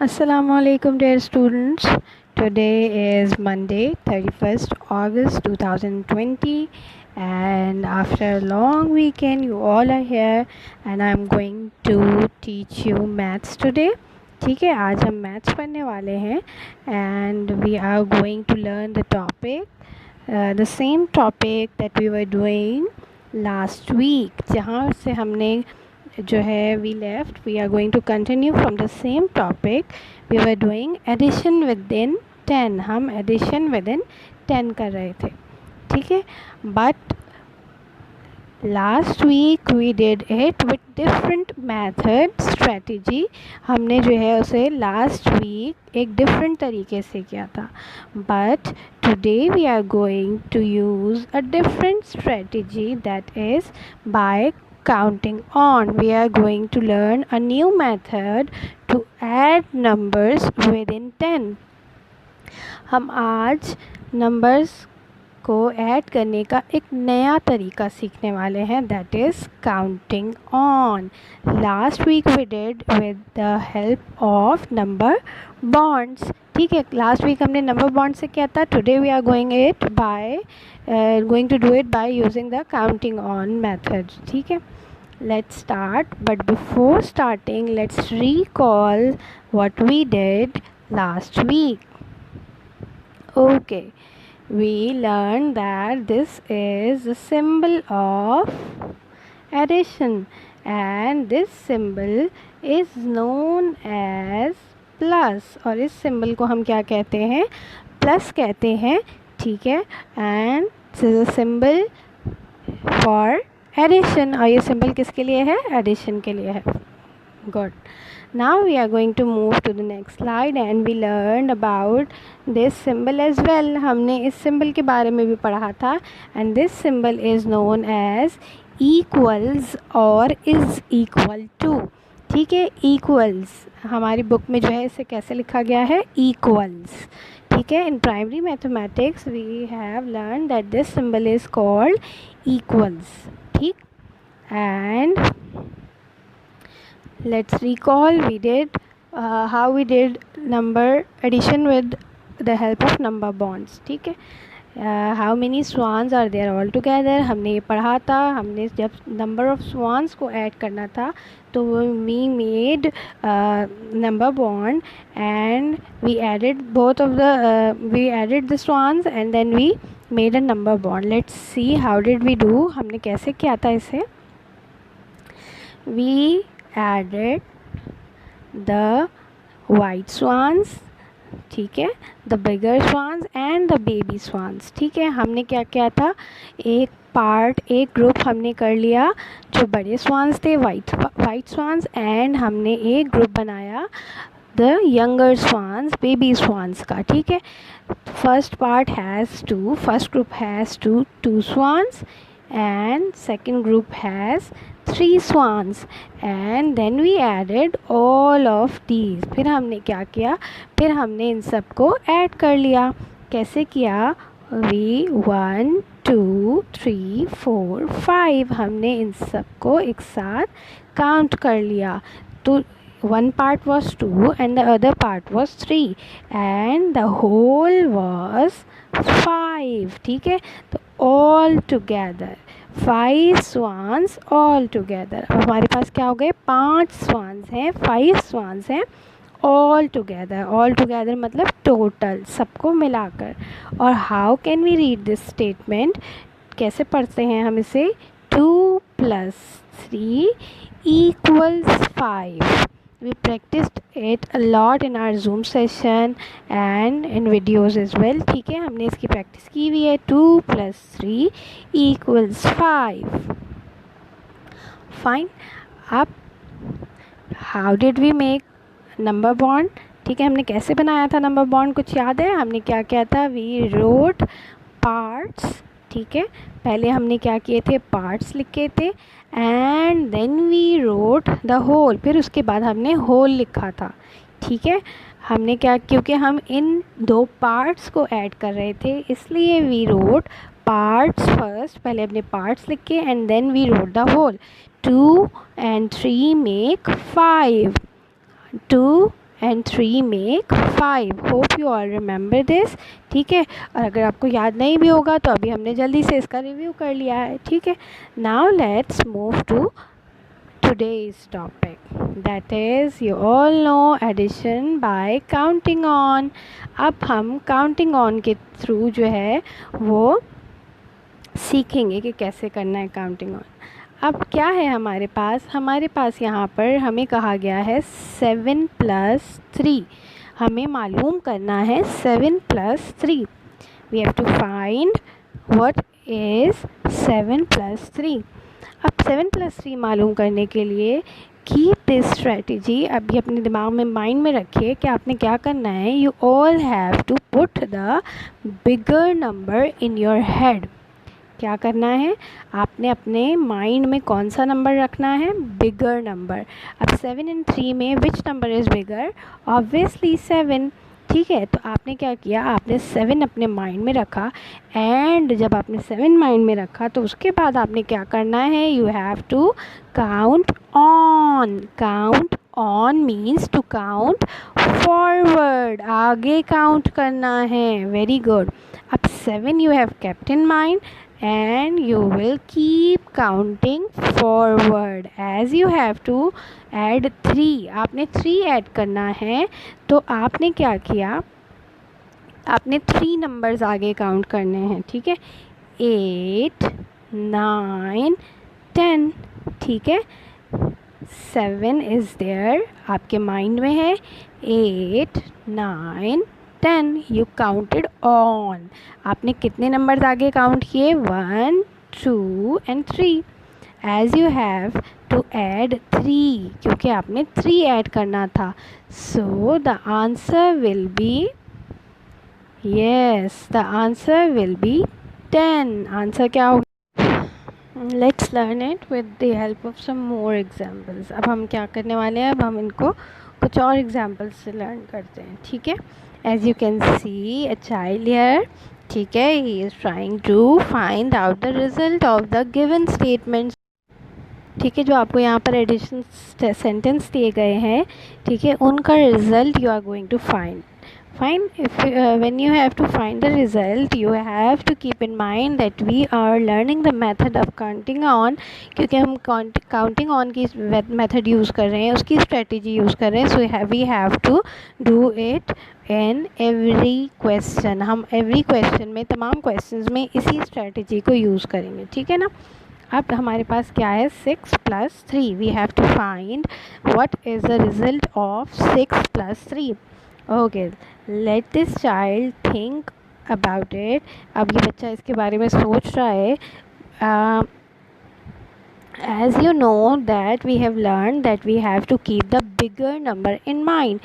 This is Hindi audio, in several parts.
Assalamualaikum dear students. Today is Monday 31st August 2020 and after a long weekend you all are here and I'm going to teach you maths today. ठीक है, आज हम मैथ्स पढ़ने वाले हैं and we are going to learn the topic the same topic that we were doing last week, जहाँ से हमने जो है we left. We are going to continue from the same topic. We were doing addition within 10. हम addition within 10 कर रहे थे, ठीक है. But last week we did it with different method strategy. हमने जो है उसे last week एक different तरीके से किया था. But today we are going to use a different strategy, that is by counting on. We are going to learn a new method to add numbers within 10. हम आज numbers को ऐड करने का एक नया तरीका सीखने वाले हैं, that is counting on. Last week we did with the help of number bonds. ठीक है, लास्ट वीक हमने नंबर बॉन्ड से किया था. Today we are going to do it by using the counting on method. ठीक है, let's start. But before starting, let's recall what we did last week. Okay, we learned that this is the symbol of addition and this symbol is known as plus, और इस सिंबल को हम क्या कहते हैं? प्लस कहते हैं, ठीक है. And this is a symbol for addition, और ये सिंबल किसके लिए है? एडिशन के लिए है. Good. Now we are going to move to the next slide and we learned about this symbol as well. हमने इस symbol के बारे में भी पढ़ा था and this symbol is known as equals or is equal to. ठीक है, equals हमारी बुक में जो है इसे कैसे लिखा गया है? equals. ठीक है, in primary mathematics we have learned that this symbol is called equals. ठीक, and let's recall we did how we did number addition with the help of number bonds. ठीक है, how many swans are there all together हमने ये पढ़ा था. हमने जब नंबर ऑफ स्वान्स को ऐड करना था तो we made number bond and we added both of we added the swans and then we made a number bond. Let's see how did we do. हमने कैसे किया था इसे? We added the white swans, ठीक है, the bigger swans and the baby swans. ठीक है, हमने क्या किया था? एक पार्ट, एक ग्रुप हमने कर लिया जो बड़े स्वान्स थे, वाइट स्वान्स, एंड हमने एक ग्रुप बनाया the younger swans, baby swans का. ठीक है, first group has two swans and second group has 3 swans and then we added all of these. फिर हमने क्या किया? फिर हमने इन सब को ऐड कर लिया. कैसे किया? we 1 2 3 4 5 हमने इन सब को एक साथ काउंट कर लिया. तो one part was 2 and the other part was 3 and the whole was 5. ठीक है, तो all together 5 swans all together. अब हमारे पास क्या हो गए? 5 swans हैं, 5 swans हैं all together मतलब टोटल, सबको मिलाकर. और how can we read this statement? कैसे पढ़ते हैं हम इसे? 2 + 3 = 5. We practiced it a lot in our Zoom session and in videos as well. ठीक है, हमने इसकी प्रैक्टिस की हुई है. 2 + 3 = 5. फाइन. अब how did we make number bond? ठीक है, हमने कैसे बनाया था नंबर बॉन्ड? कुछ याद है? हमने क्या किया था? We wrote parts. ठीक है, पहले हमने क्या किए थे? पार्ट्स लिखे थे and then we wrote the whole. फिर उसके बाद हमने होल लिखा था. ठीक है, हमने क्या, क्योंकि हम इन 2 पार्ट्स को ऐड कर रहे थे इसलिए वी रोट पार्ट्स फर्स्ट. पहले अपने पार्ट्स लिखे and then we wrote the whole. 2 and 3 make 5. 2 and 3 make 5। Hope you all remember this, ठीक है। और अगर आपको याद नहीं भी होगा तो अभी हमने जल्दी से इसका रिव्यू कर लिया है, ठीक है। Now let's move to today's topic, that is you all know addition by counting on। अब हम counting on के थ्रू जो है वो सीखेंगे कि कैसे करना है काउंटिंग ऑन। अब क्या है हमारे पास यहाँ पर हमें कहा गया है 7 + 3। हमें मालूम करना है 7 + 3। We have to find what is 7 + 3। अब 7 + 3 मालूम करने के लिए कीप दिस स्ट्रेटजी, अभी अपने दिमाग में माइंड में रखिए कि आपने क्या करना है। You all have to put the bigger number in your head. क्या करना है, आपने अपने माइंड में कौन सा नंबर रखना है, बिगर नंबर। अब 7 and 3 में which number is bigger, obviously 7, ठीक है। तो आपने क्या किया, आपने 7 अपने माइंड में रखा, एंड जब आपने 7 माइंड में रखा तो उसके बाद आपने क्या करना है, you have to count on. Count on means to count forward, आगे काउंट करना है। Very good. अब 7 you have kept in mind and you will keep counting forward as you have to add 3। आपने 3 ऐड करना है, तो आपने क्या किया, आपने 3 नंबर्स आगे काउंट करने हैं, ठीक है। 8, 9, 10, ठीक है। 7 इज़ देयर, आपके माइंड में है। 8, 9, 10 यू काउंटेड ऑन। आपने कितने नंबर्स आगे काउंट किए, 1, 2 and 3। As you have to add 3, क्योंकि आपने 3 ऐड करना था। So the answer will be, yes the answer will be 10। Answer क्या होगा, let's learn it with the help of some more examples. अब हम क्या करने वाले हैं, अब हम इनको कुछ और एग्जाम्पल्स से लर्न करते हैं, ठीक है। As you can see a child here, ठीक है, he is trying to find out the result of the given statements, ठीक है। जो आपको यहाँ पर एडिशन सेंटेंस दिए गए हैं, ठीक है, उनका result you are going to find. Fine. If when you have to find the result, you have to keep in mind that we are learning the method of counting on, क्योंकि हम counting on की method use कर रहे हैं, उसकी strategy use कर रहे हैं। So we have to do it in every question। हम every question में, तमाम questions में इसी strategy को use करेंगे, ठीक है ना। अब हमारे पास क्या है, 6 + 3। We have to find what is the result of 6 + 3। Okay, let this child think about it. अब ये बच्चा इसके बारे में सोच रहा है। As you know that we have learn that we have to keep the bigger number in mind.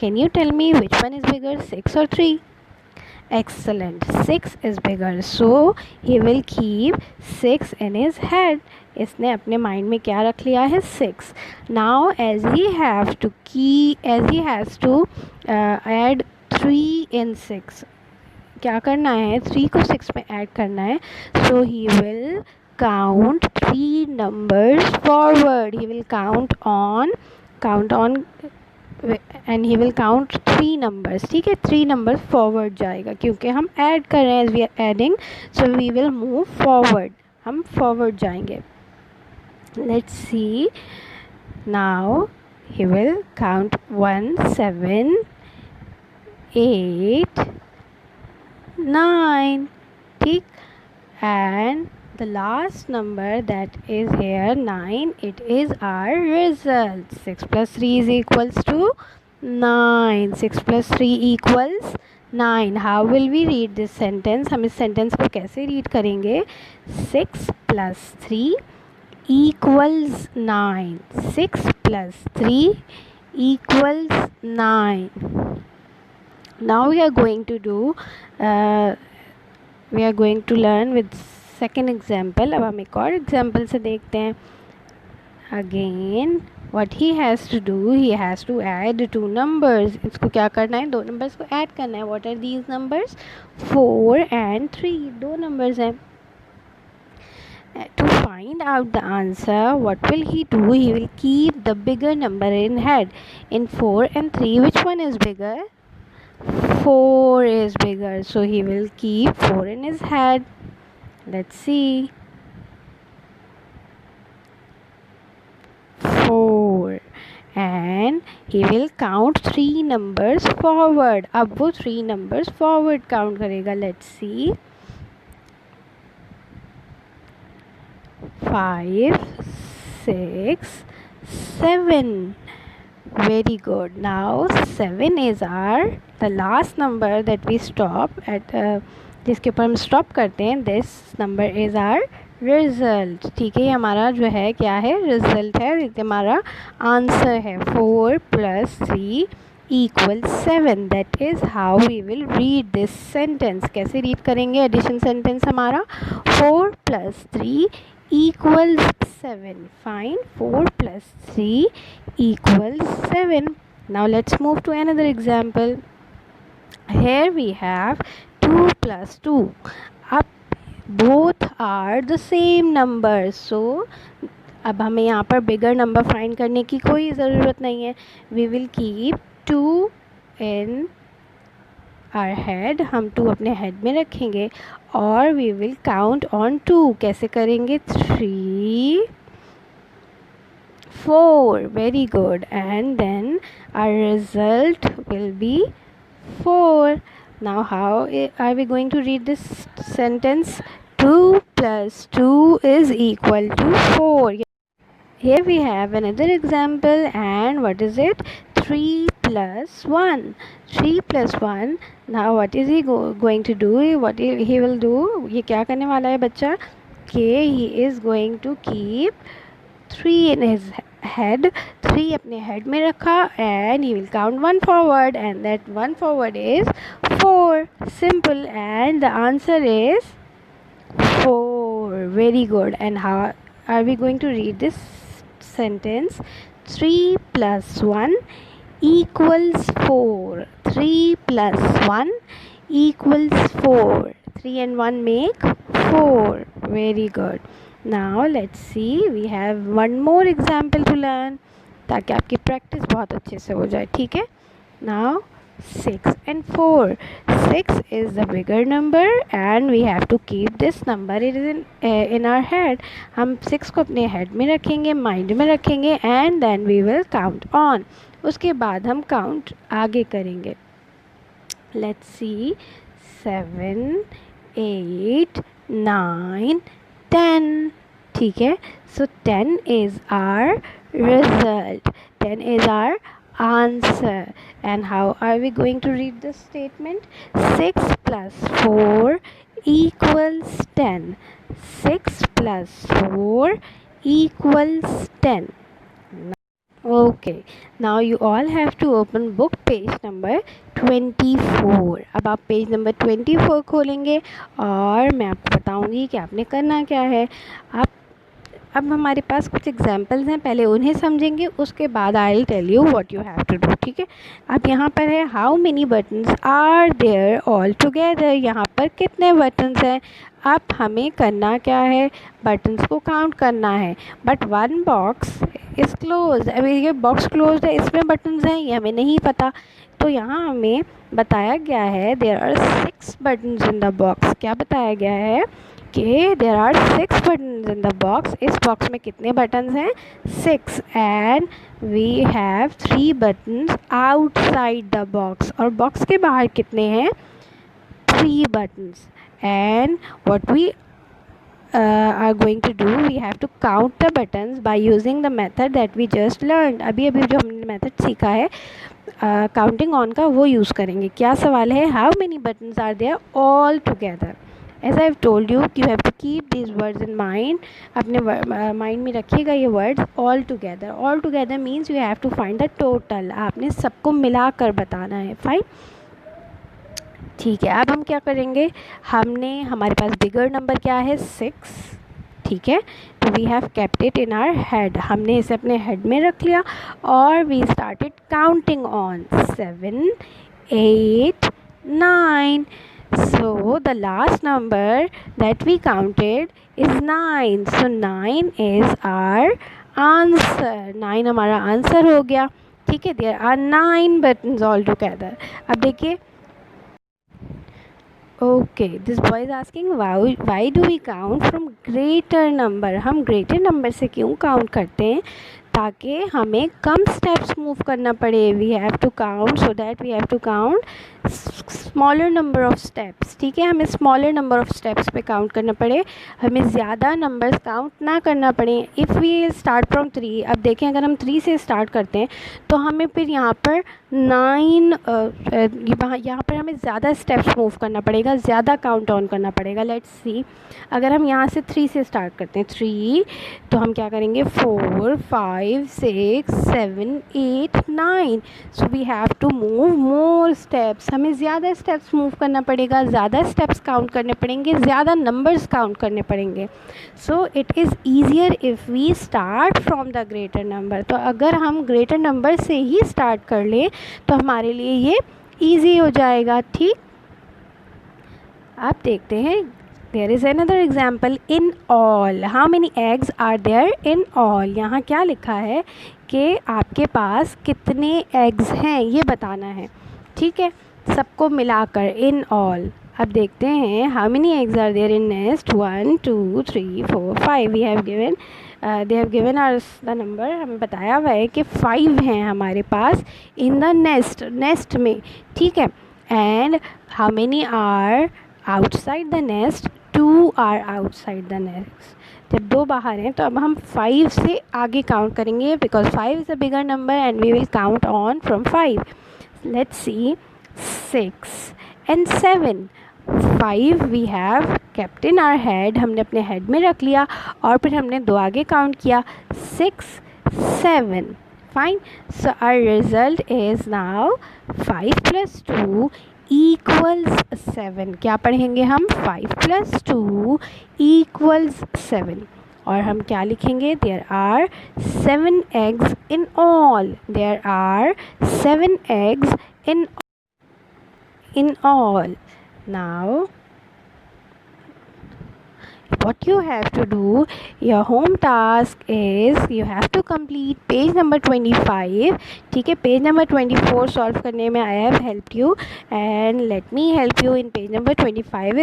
Can you tell me which one is bigger, 6 or 3? Excellent, 6 is bigger, so he will keep 6 in his head। इसने अपने माइंड में क्या रख लिया है, 6। Now as he has to add 3 in 6, क्या करना है, 3 को 6 में ऐड करना है। So he will count 3 numbers forward. He will count on and he will count 3 numbers, ठीक है। 3 numbers फॉरवर्ड जाएगा, क्योंकि हम ऐड कर रहे हैं, we are adding, so we will move forward, हम फॉरवर्ड जाएंगे। Let's see, now he will count 1, 7, 8, 9, ठीक। and the last number that is here, 9, it is our result। 6 + 3 is equals to 9। 6 + 3 equals 9। how will we read this sentence, हम इस sentence को कैसे read करेंगे, 6 + 3 equals 9। 6 + 3 equals 9। now we are going to learn with second example। अब हम एक और example से देखते हैं। again what he has to do, he has to add 2 numbers। इसको क्या करना है, 2 numbers को add करना है। what are these numbers, 4 and 3, 2 numbers हैं। To find out the answer, what will he do? He will keep the bigger number in head. In 4 and 3, which one is bigger? 4 is bigger, so he will keep 4 in his head. Let's see. 4, and he will count 3 numbers forward. अब वो 3 numbers forward count करेगा. Let's see. 5, 6, 7. Very good. Now 7 is the last number that we stop at, जिसके ऊपर हम स्टॉप करते हैं. This number is our result. ठीक है, ये हमारा जो है क्या है, रिजल्ट है. ये हमारा आंसर है. 4 + 3 = 7. That is how we will read this sentence. कैसे रीड करेंगे एडिशन सेंटेंस हमारा? 4 + 3 = 7. Fine. 4 + 3 = 7. Now let's move to another example. Here we have 2 + 2. Up both are the same number. So अब हमें यहाँ पर बिगर नंबर फाइंड करने की कोई ज़रूरत नहीं है. We will keep 2 in our head. हम 2 अपने हेड में रखेंगे और वी विल काउंट ऑन 2. कैसे करेंगे? 3, 4. Very good. And then our result will be 4. Now how are we going to read this sentence? 2 + 2 = 4. Here we have another example, and what is it? 3 + 1. 3 + 1. Now what is he going to do? What he will do? ये क्या करने वाला है बच्चा? कि he is going to keep 3 in his head. 3 अपने head में रखा, and he will count 1 forward, and that 1 forward is 4. Simple. And the answer is 4. Very good. And how are we going to read this sentence? 3 + 1 = 4. 3 + 1 = 4. 3 and 1 make 4. Very good. Now let's see, we have one more example to learn, ताकि आपकी प्रैक्टिस बहुत अच्छे से हो जाए. ठीक है. Now 6 and 4. 6 is the bigger number, and we have to keep this number in our head. हम 6 को अपने head में रखेंगे, mind में रखेंगे, and then we will count on. उसके बाद हम count आगे करेंगे. Let's see. 7, 8, 9, 10. ठीक है. So 10 is our result. 10 is our answer. And how are we going to read this statement? 6 + 4 = 10. 6 + 4 = 10. Okay, now you all have to open book page number 24. अब आप पेज नंबर 24 खोलेंगे और मैं आपको बताऊंगी कि आपने करना क्या है. अब हमारे पास कुछ एग्जाम्पल्स हैं, पहले उन्हें समझेंगे, उसके बाद I will tell you what you have to do. ठीक है. अब यहाँ पर है how many buttons are there all together. यहाँ पर कितने बटन्स हैं. अब हमें करना क्या है? बटन्स को काउंट करना है. But 1 box is close. अभी ये बॉक्स क्लोज है, इसमें बटन्स हैं, ये हमें नहीं पता. तो यहाँ हमें बताया गया है there are 6 buttons in the box. क्या बताया गया है? कि there are 6 buttons in the box. इस बॉक्स में कितने बटन्स हैं? 6. And we have 3 buttons outside the box. और बॉक्स के बाहर कितने हैं? 3 buttons. And what we are going to do, we have to count the buttons by using the method that we just learned. अभी जो हमने मेथड सीखा है काउंटिंग ऑन का, वो यूज़ करेंगे. क्या सवाल है? How many buttons are there all together. As I have told you, you have to keep this words in mind. अपने माइंड में रखिएगा ये words. All together. All together means you have to find the total. आपने सबको मिलाकर बताना है. फाइन. ठीक है. अब हम क्या करेंगे? हमारे पास बिगर नंबर क्या है? 6. ठीक है. तो we have kept it in our head. हमने इसे अपने हेड में रख लिया और we started counting on 7, 8, 9. So the last number that we counted is 9. So 9 is our answer. 9 हमारा आंसर हो गया. ठीक है, there are 9 buttons all together. अब देखिए, okay, this boy is asking why do we count from greater number. हम ग्रेटर नंबर से क्यों काउंट करते हैं? ताकि हमें कम स्टेप्स मूव करना पड़े. We have to count so that we have to count smaller number of steps. ठीक है, हमें स्मॉलर नंबर ऑफ स्टेप्स पे काउंट करना पड़े, हमें ज़्यादा नंबर्स काउंट ना करना पड़े. इफ़ वी स्टार्ट फ्रॉम 3, अब देखें अगर हम 3 से स्टार्ट करते हैं तो हमें फिर यहाँ पर 9 यहाँ पर हमें ज़्यादा स्टेप्स मूव करना पड़ेगा, ज़्यादा काउंट ऑन करना पड़ेगा. लेट्स सी, अगर हम यहाँ से 3 से स्टार्ट करते हैं 3, तो हम क्या करेंगे 4 5 6 7 8 9. So we have to move more steps. हमें ज़्यादा स्टेप्स मूव करना पड़ेगा, ज़्यादा स्टेप्स काउंट करने पड़ेंगे, ज़्यादा नंबर्स काउंट करने पड़ेंगे. So it is easier if we start from the greater number. तो अगर हम ग्रेटर नंबर से ही स्टार्ट कर लें तो हमारे लिए ये ईजी हो जाएगा. ठीक, आप देखते हैं, there is another example. In all how many eggs are there in all. यहाँ क्या लिखा है कि आपके पास कितने एग्स हैं ये बताना है. ठीक है, सबको मिलाकर इन ऑल. अब देखते हैं how many eggs are there in nest. 1 2 3 4 5. We have given they have given us the number. हमें बताया हुआ है कि 5 हैं हमारे पास इन द नेस्ट में. ठीक है, and how many are outside the nest. 2 are outside the nest. जब 2 बाहर हैं तो अब हम 5 से आगे काउंट करेंगे because 5 is a bigger number and we will count on from 5. Let's see, 6 and 7. 5 we have kept in our head. हमने अपने हेड में रख लिया और फिर हमने 2 आगे काउंट किया. 6 7. Fine. So our result is now 5 + 2 = 7. क्या पढ़ेंगे हम? 5 + 2 = 7. और हम क्या लिखेंगे? There are 7 eggs in all. There are 7 eggs in all. Now what you have to do, your home task is you have to complete page number 25. ठीक है, पेज नंबर 24 सॉल्व करने में I have helped you and let me help you in page number 25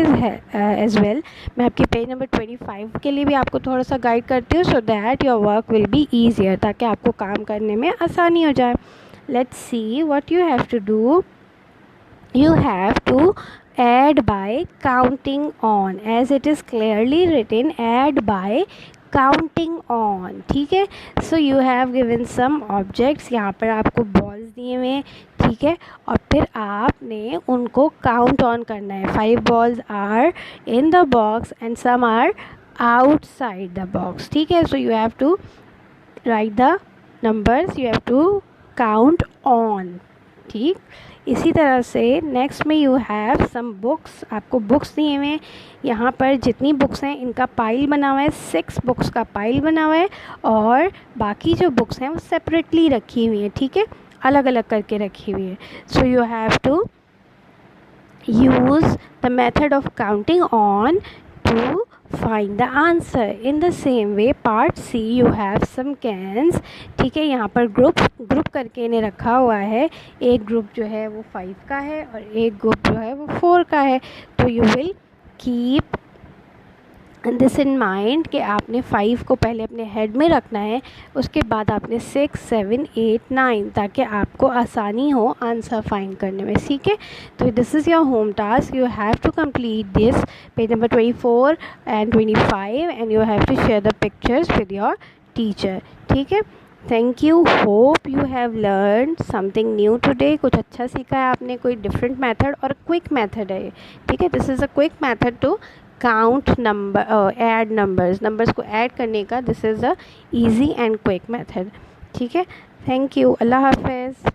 as well. मैं आपकी पेज नंबर 25 के लिए भी आपको थोड़ा सा गाइड करती हूँ so that your work will be easier, ताकि आपको काम करने में आसानी हो जाए. Let's see what you have to do. You have to add by counting on, as it is clearly written, add by counting on. ठीक है, so you have given some objects. यहाँ पर आपको balls दिए हुए हैं. ठीक है, और फिर आपने उनको count on करना है. 5 balls are in the box and some are outside the box. ठीक है, so you have to write the numbers, you have to count on. ठीक, इसी तरह से नेक्स्ट में यू हैव सम बुक्स. आपको बुक्स दिए हुए हैं. यहाँ पर जितनी बुक्स हैं इनका पाइल बना हुआ है. 6 बुक्स का पाइल बना हुआ है और बाकी जो बुक्स हैं वो सेपरेटली रखी हुई हैं. ठीक है, अलग अलग करके रखी हुई है. So you have to use the method of counting on to find the answer. In the same way, part C, you have some cans. ठीक है, यहाँ पर ग्रुप करके इन्हें रखा हुआ है. एक ग्रुप जो है वो 5 का है और एक ग्रुप जो है वो 4 का है. तो you will keep this in mind कि आपने 5 को पहले अपने हेड में रखना है, उसके बाद आपने 6 7 8 9, ताकि आपको आसानी हो आंसर फाइंड करने में. ठीक है, तो this is your home task. You have to complete this page number 24 and 25 and you have to share the pictures with your teacher. ठीक है, thank you. Hope you have learn something new today. कुछ अच्छा सीखा है आपने, कोई डिफरेंट मेथड और क्विक मेथड है. ठीक है, this is a quick method to count number, add numbers को ऐड करने का. This is a easy and quick method. ठीक है, थैंक यू. अल्लाह हाफ़िज़.